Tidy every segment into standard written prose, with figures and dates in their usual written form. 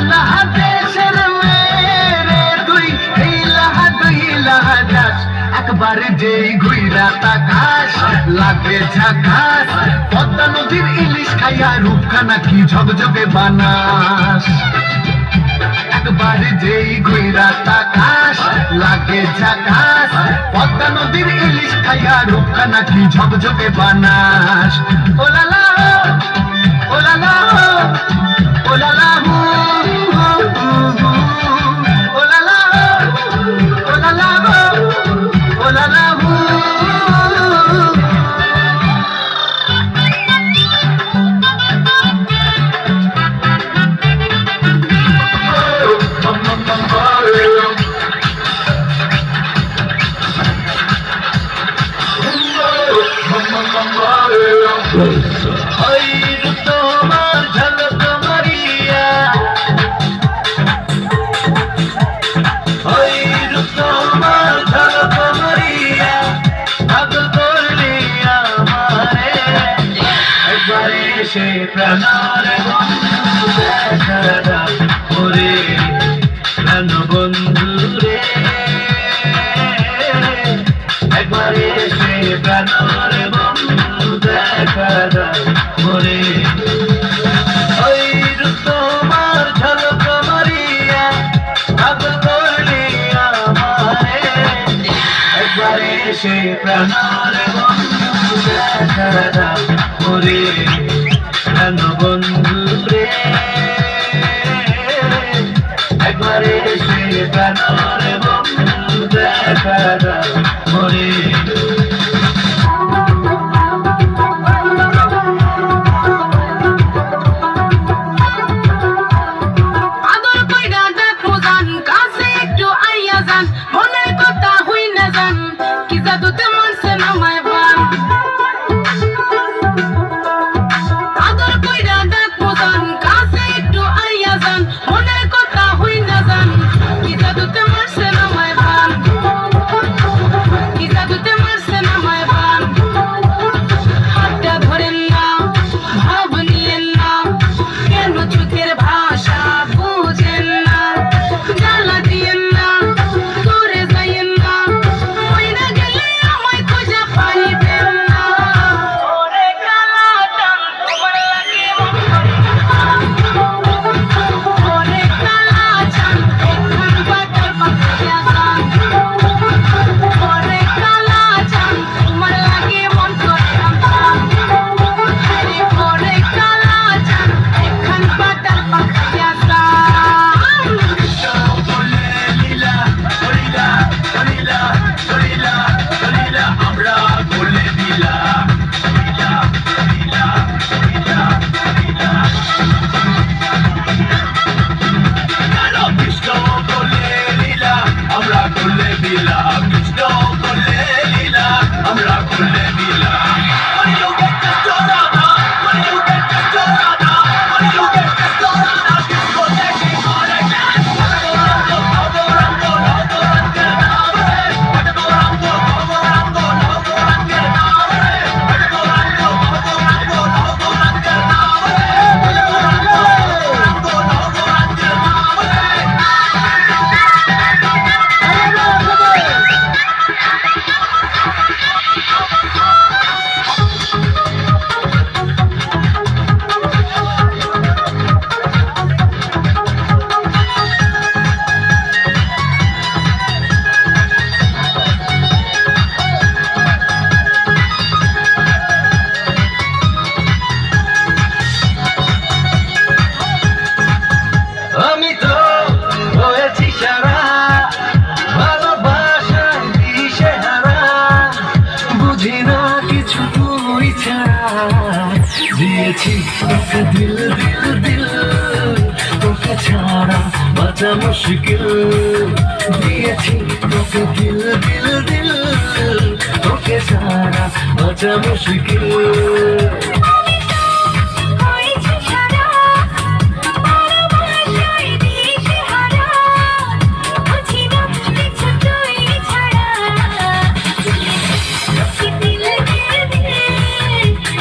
লাহা দেশের মেরে তুই এই লাহা যাস একবার যেই ঘুইরা তাকাস লাগে ঝাকাস পদ্মা নদীর ইলিশ খাইয়া রূপখানা কি ঝকঝকে বানাস একবার যেই ঘুইরা তাকাস লাগে ঝাকাস পদ্মা নদীর ইলিশ খাইয়া রূপখানা কি ঝকঝকে বানাস ooh la la ooh la la ooh la la ooh la la ooh la la ooh la la তোমার ঝলক মারিয়া তোমার ঝলক মারিয়া পাগল করলি আমারে একবারে সে প্রাণার বন্ধু দেখা দাও ওরে প্রাণ বন্ধু রে একবারে সে প্রাণার বন্ধু দেখা দাও ওরে ওই তোমার ঝলক মারিয়া পাগল করলি আমারে একবারে সে প্রাণার বন্ধু দেখা দাও ওরে প্রাণ বন্ধু রে একবারে সে প্রাণার বন্ধু দেখা দাও ওরে দিয়েছি তোকে দিল দিল দিল তোকে ছাড়া বাঁচা মুশকিল দিয়েছি তোকে দিল দিল দিল তোকে ছাড়া বাঁচা মুশকিল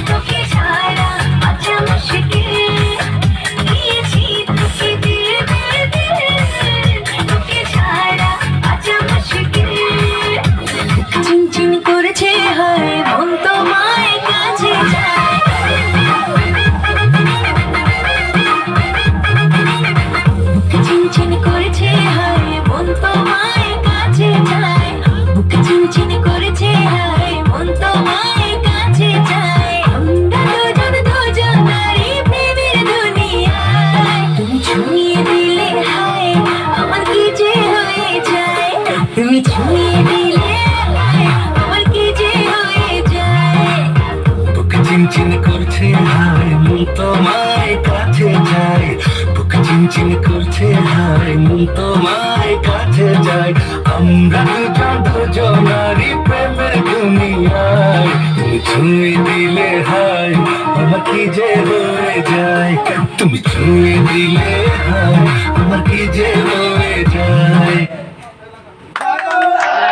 তোকে ছাড়া বাঁচা মুশকিল দিয়েছি তোকে দিল ছুঁয়ে দিলে হায় আমার কি যে হয়ে যায়, তুমি ছুঁয়ে দিলে হায় আমার কি যে হয়ে যায়। বুক চিনচিন করছে হায় মন তোমায় কাছে যায়, বুক চিনচিন করছে হায় মন তোমায় কাছে যায়। আমরা দুজনারই প্রেমের দুনিয়ায়, তুমি ছুঁয়ে দিলে হায় আমার কি যে হয়ে যায়, তুমি ছুঁয়ে দিলে